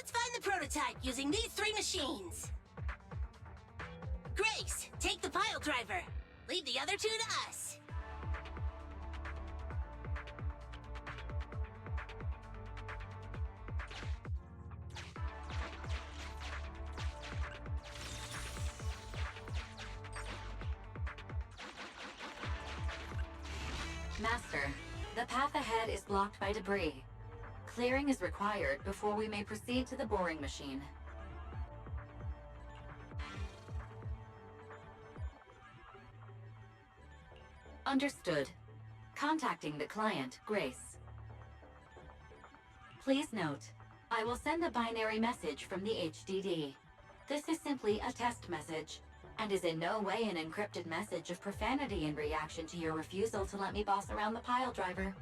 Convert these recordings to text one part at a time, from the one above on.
Let's find the prototype using these 3 machines. Grace, take the pile driver. Leave the other 2 to us. Master, the path ahead is blocked by debris. Clearing is required before we may proceed to the boring machine. Understood. Contacting the client, Grace. Please note, I will send a binary message from the HDD. This is simply a test message, and is in no way an encrypted message of profanity in reaction to your refusal to let me boss around the pile driver.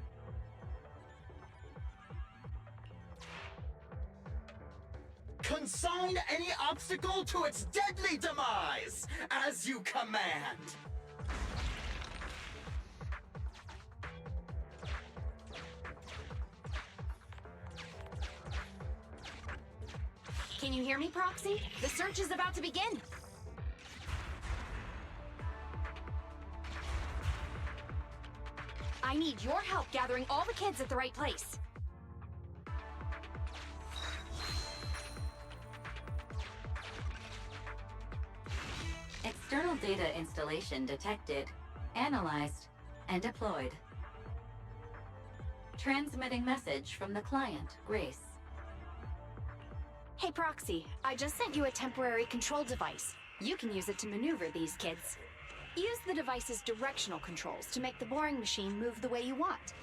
Consign any obstacle to its deadly demise, as you command! Can you hear me, Proxy? The search is about to begin. I need your help gathering all the kids at the right place. External data installation detected, analyzed, and deployed. Transmitting message from the client, Grace. Hey, Proxy, I just sent you a temporary control device. You can use it to maneuver these kids. Use the device's directional controls to make the boring machine move the way you want.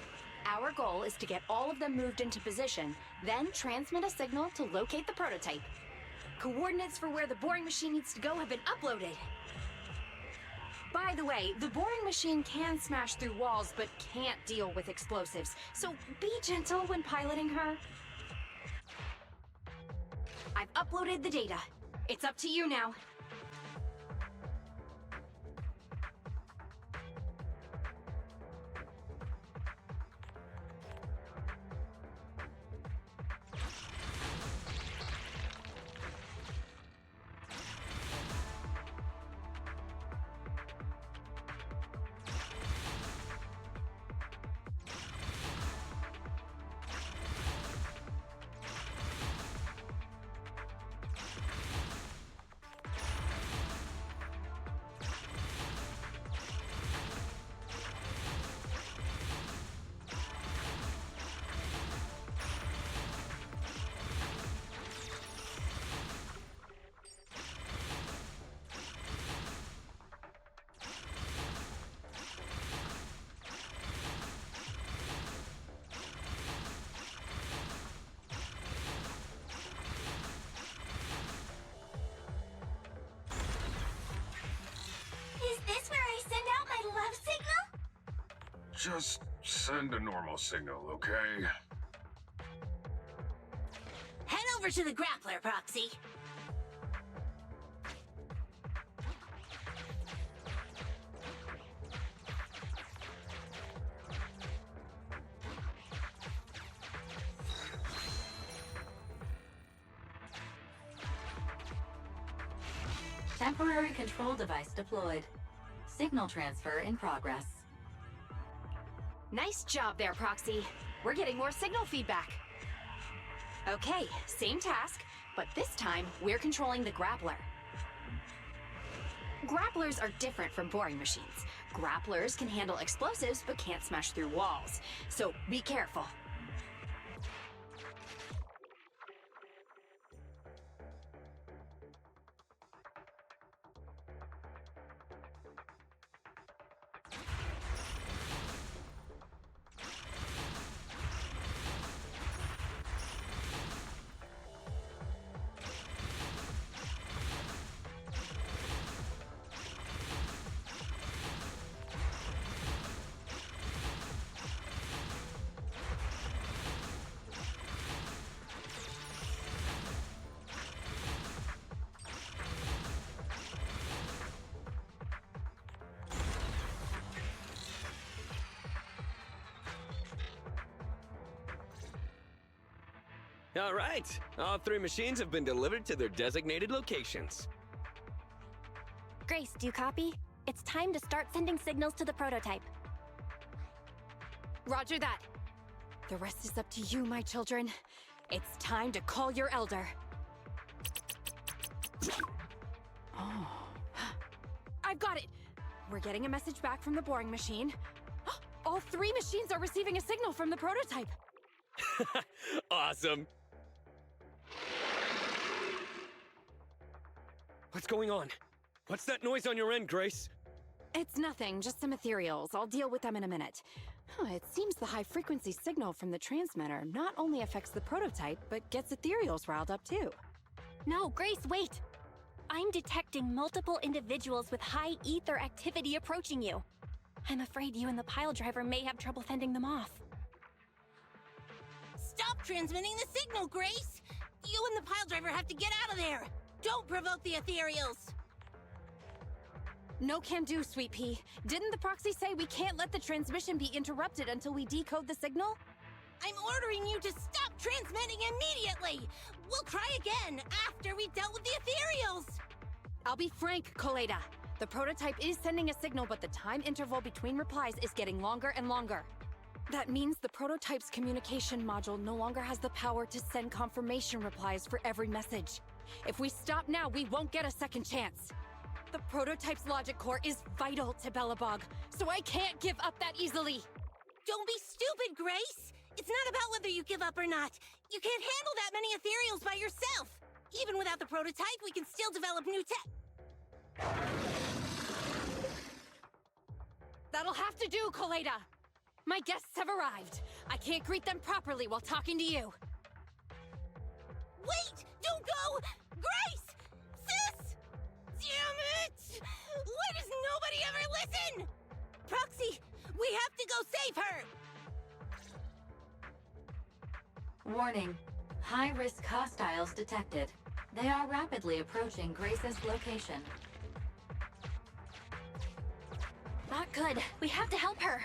Our goal is to get all of them moved into position, then transmit a signal to locate the prototype. Coordinates for where the boring machine needs to go have been uploaded. By the way, the boring machine can smash through walls but can't deal with explosives, so be gentle when piloting her. I've uploaded the data. It's up to you now. Is this where I send out my love signal? Just send a normal signal, okay? Head over to the grappler, Proxy. Temporary control device deployed. Signal transfer in progress. Nice job there, Proxy. We're getting more signal feedback. Okay, same task, but this time we're controlling the grappler. Grapplers are different from boring machines. Grapplers can handle explosives but can't smash through walls, so be careful. All right. All 3 machines have been delivered to their designated locations. Grace, do you copy? It's time to start sending signals to the prototype. Roger that. The rest is up to you, my children. It's time to call your elder. Oh. I've got it! We're getting a message back from the boring machine. All 3 machines are receiving a signal from the prototype. Awesome. What's going on? What's that noise on your end, Grace? It's nothing, just some ethereals. I'll deal with them in a minute. It seems the high-frequency signal from the transmitter not only affects the prototype, but gets ethereals riled up too. No, Grace, wait! I'm detecting multiple individuals with high ether activity approaching you. I'm afraid you and the pile driver may have trouble fending them off. Stop transmitting the signal, Grace! You and the pile driver have to get out of there! Don't provoke the ethereals! No can do, Sweet Pea. Didn't the proxy say we can't let the transmission be interrupted until we decode the signal? I'm ordering you to stop transmitting immediately! We'll try again after we've dealt with the ethereals! I'll be frank, Koleda. The prototype is sending a signal, but the time interval between replies is getting longer and longer. That means the prototype's communication module no longer has the power to send confirmation replies for every message. If we stop now, we won't get a second chance. The prototype's logic core is vital to Belobog, so I can't give up that easily. Don't be stupid, Grace! It's not about whether you give up or not. You can't handle that many ethereals by yourself. Even without the prototype, we can still develop new tech. That'll have to do, Koleda. My guests have arrived. I can't greet them properly while talking to you. Wait! Don't go! Grace! Sis! Damn it! Why does nobody ever listen? Proxy, we have to go save her! Warning. High-risk hostiles detected. They are rapidly approaching Grace's location. Not good. We have to help her.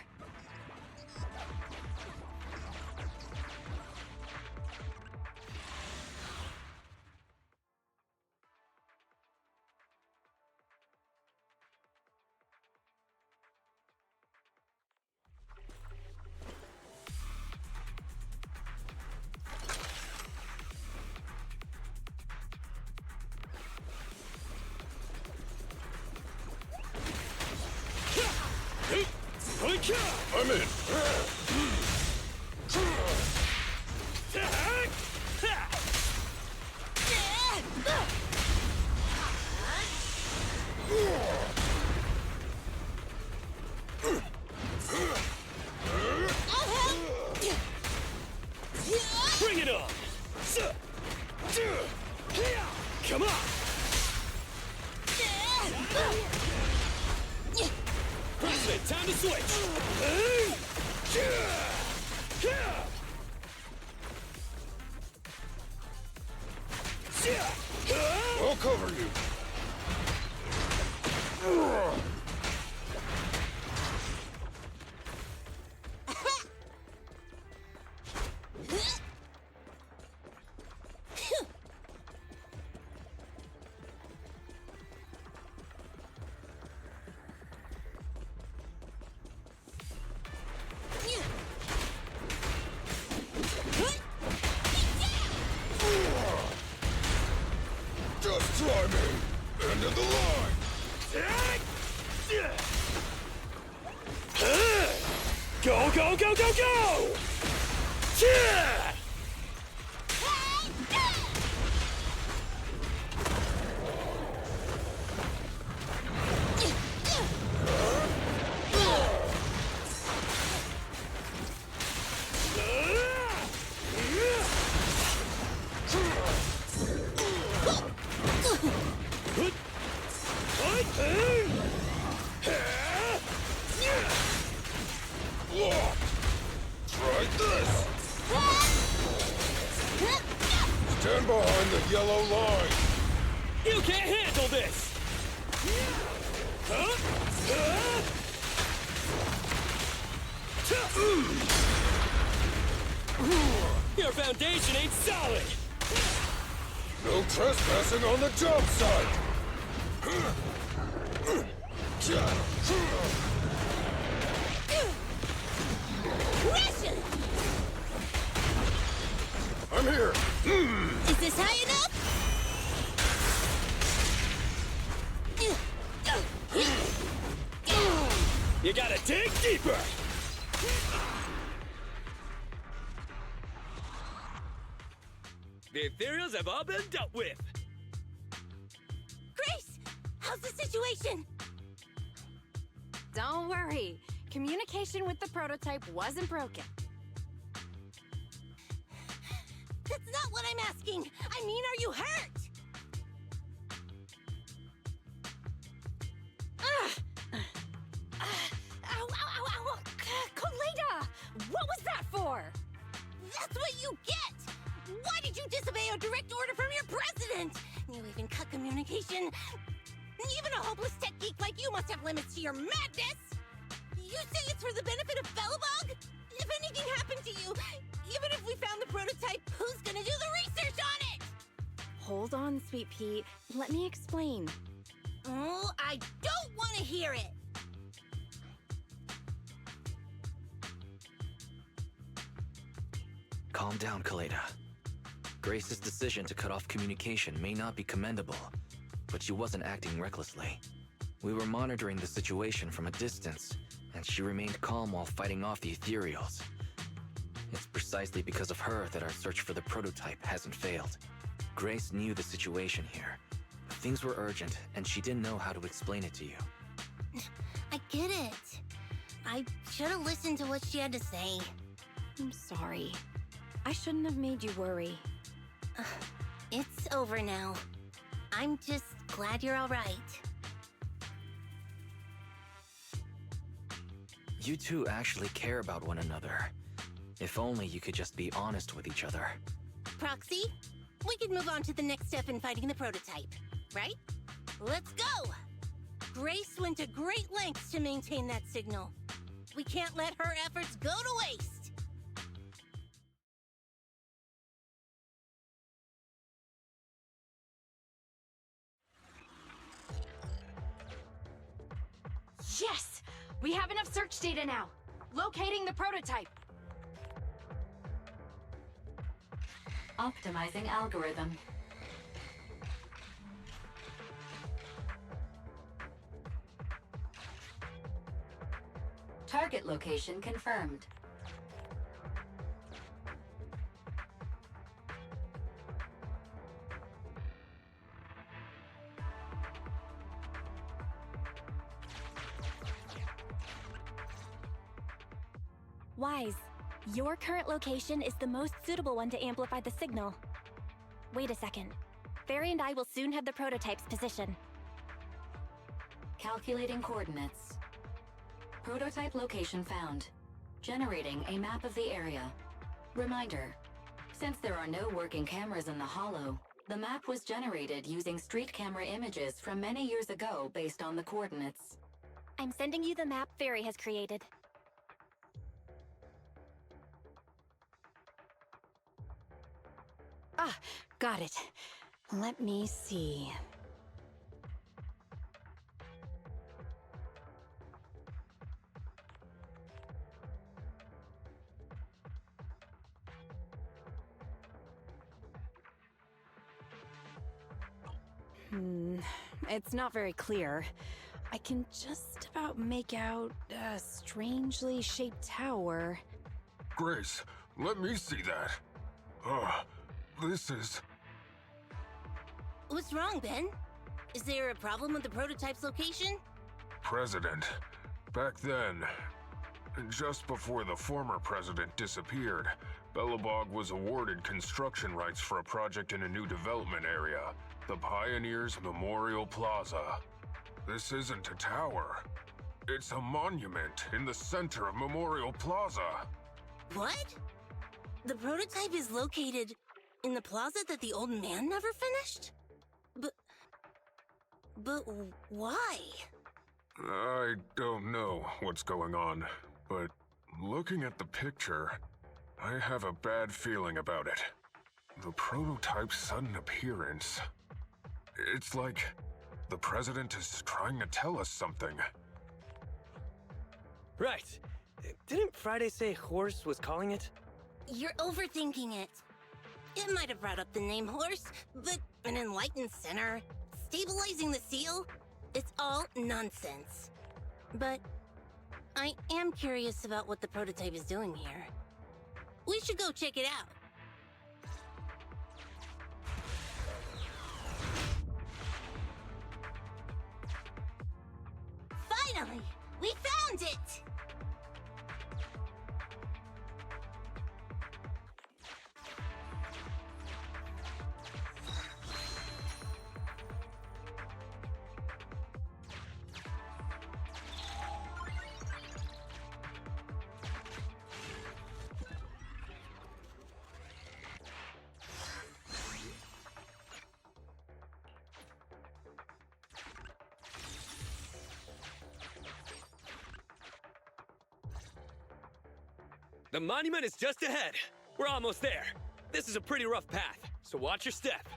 I'm in. Bring it on! Come on! President, time to switch! I'll cover you. Just try me! End of the line! Go, go, go, go, go! Look! Try this! Stand behind the yellow line! You can't handle this! Huh? Your foundation ain't solid! No trespassing on the job site! Russian! I'm here! Is this high enough? You gotta dig deeper! The ethereals have all been dealt with! Grace! How's the situation? Don't worry. Communication with the prototype wasn't broken. That's not what I'm asking! I mean, are you hurt? Ow, ow, ow, ow! Kaleda! What was that for? That's what you get! Why did you disobey a direct order from your president? You even cut communication. Even a hopeless tech geek like you must have limits to your madness! You say it's for the benefit of Belobog? If anything happened to you, even if we found the prototype, who's gonna do the research on it? Hold on, Sweet Pea. Let me explain. Oh, I don't want to hear it! Calm down, Kaleda. Grace's decision to cut off communication may not be commendable, but she wasn't acting recklessly. We were monitoring the situation from a distance, and she remained calm while fighting off the ethereals. It's precisely because of her that our search for the prototype hasn't failed. Grace knew the situation here. Things were urgent, and she didn't know how to explain it to you. I get it. I should have listened to what she had to say. I'm sorry. I shouldn't have made you worry. It's over now. I'm just glad you're all right. You two actually care about one another. If only you could just be honest with each other. Proxy, we can move on to the next step in fighting the prototype, right? Let's go! Grace went to great lengths to maintain that signal. We can't let her efforts go to waste! Yes! We have enough search data now. Locating the prototype. Optimizing algorithm. Target location confirmed. Wise, your current location is the most suitable one to amplify the signal. Wait a second. Fairy and I will soon have the prototype's position. Calculating coordinates. Prototype location found. Generating a map of the area. Reminder, since there are no working cameras in the hollow, the map was generated using street camera images from many years ago based on the coordinates. I'm sending you the map Fairy has created. Ah, got it. Let me see. It's not very clear. I can just about make out a strangely shaped tower. Grace, let me see that. This is... What's wrong, Ben? Is there a problem with the prototype's location? President. Back then, just before the former president disappeared, Belobog was awarded construction rights for a project in a new development area, the Pioneers Memorial Plaza. This isn't a tower. It's a monument in the center of Memorial Plaza. What? The prototype is located in the plaza that the old man never finished? But why? I don't know what's going on, but looking at the picture, I have a bad feeling about it. The prototype's sudden appearance. It's like the president is trying to tell us something. Right. Didn't Friday say Horse was calling it? You're overthinking it. It might have brought up the name Horse, but an enlightened center, stabilizing the seal, it's all nonsense. But I am curious about what the prototype is doing here. We should go check it out. Finally! We found it! The monument is just ahead. We're almost there. This is a pretty rough path, so watch your step.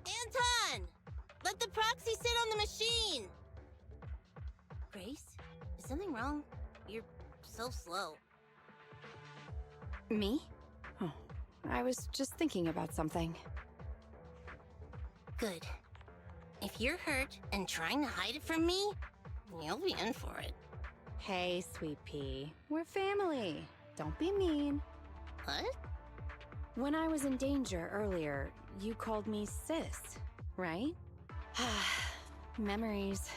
Anton! Let the proxy sit on the machine! Grace, is something wrong? You're so slow. Me? Oh, I was just thinking about something. Good. If you're hurt and trying to hide it from me, you'll be in for it. Hey, Sweet Pea. We're family. Don't be mean. What? When I was in danger earlier, you called me sis, right? Memories.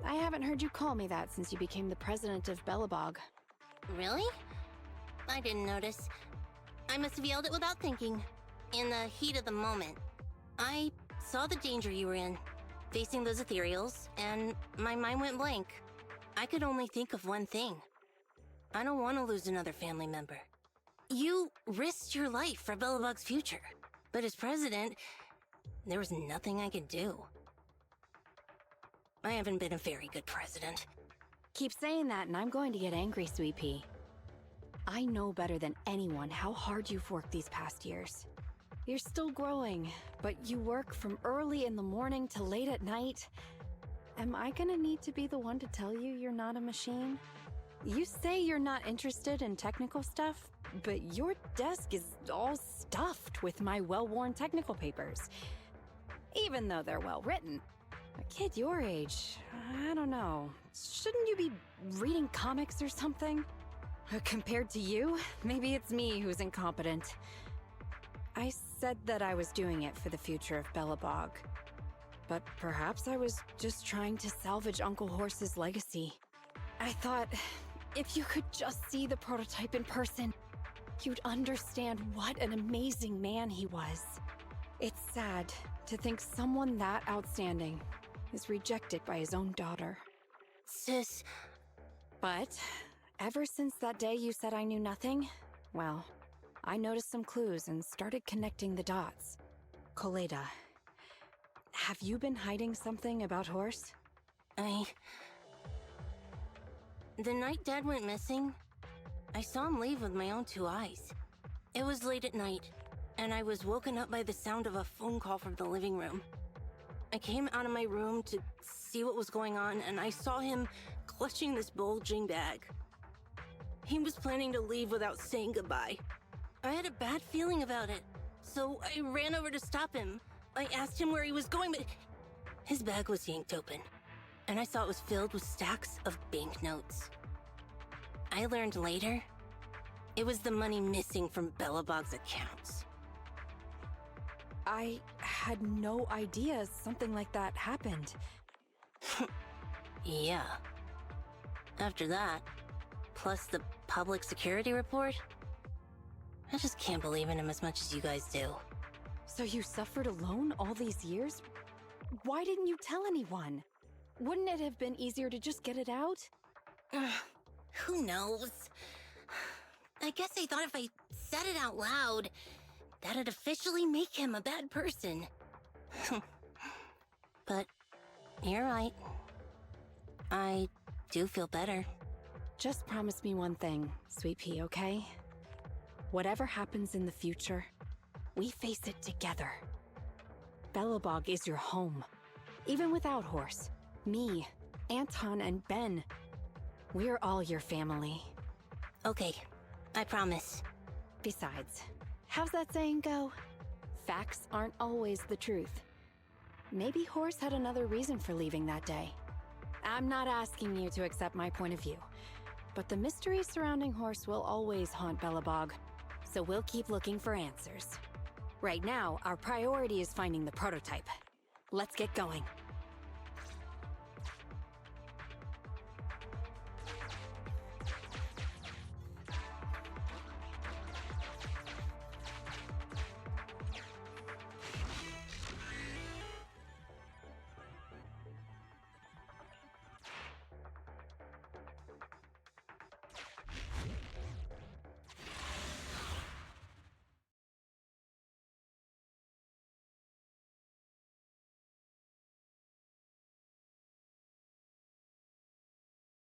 I haven't heard you call me that since you became the president of Belobog. Really? I didn't notice. I must have yelled it without thinking. In the heat of the moment. I saw the danger you were in, facing those ethereals, and my mind went blank. I could only think of one thing. I don't want to lose another family member. You risked your life for Belobog's future, but as president, there was nothing I could do. I haven't been a very good president. Keep saying that and I'm going to get angry, Sweet Pea. I know better than anyone how hard you've worked these past years. You're still growing, but you work from early in the morning to late at night. Am I gonna need to be the one to tell you you're not a machine? You say you're not interested in technical stuff, but your desk is all stuffed with my well-worn technical papers. Even though they're well-written. A kid your age, I don't know. Shouldn't you be reading comics or something? Compared to you, maybe it's me who's incompetent. I said that I was doing it for the future of Belobog. But perhaps I was just trying to salvage Uncle Horse's legacy. I thought, if you could just see the prototype in person, you'd understand what an amazing man he was. It's sad to think someone that outstanding is rejected by his own daughter. Sis... But ever since that day you said I knew nothing, well, I noticed some clues and started connecting the dots. Koleda, have you been hiding something about Horse? The night Dad went missing, I saw him leave with my own two eyes. It was late at night, and I was woken up by the sound of a phone call from the living room. I came out of my room to see what was going on, and I saw him clutching this bulging bag. He was planning to leave without saying goodbye. I had a bad feeling about it, so I ran over to stop him. I asked him where he was going, but his bag was yanked open, and I saw it was filled with stacks of banknotes. I learned later, it was the money missing from Belobog's accounts. I had no idea something like that happened. Yeah. After that, plus the public security report, I just can't believe in him as much as you guys do. So you suffered alone all these years? Why didn't you tell anyone? Wouldn't it have been easier to just get it out? Who knows? I guess I thought if I said it out loud, that'd officially make him a bad person. But you're right. I do feel better. Just promise me one thing, Sweet Pea, okay? Whatever happens in the future, we face it together. Belobog is your home. Even without Horse, me, Anton, and Ben, we're all your family. Okay, I promise. Besides, how's that saying go? Facts aren't always the truth. Maybe Horse had another reason for leaving that day. I'm not asking you to accept my point of view, but the mystery surrounding Horse will always haunt Belobog, so we'll keep looking for answers. Right now, our priority is finding the prototype. Let's get going.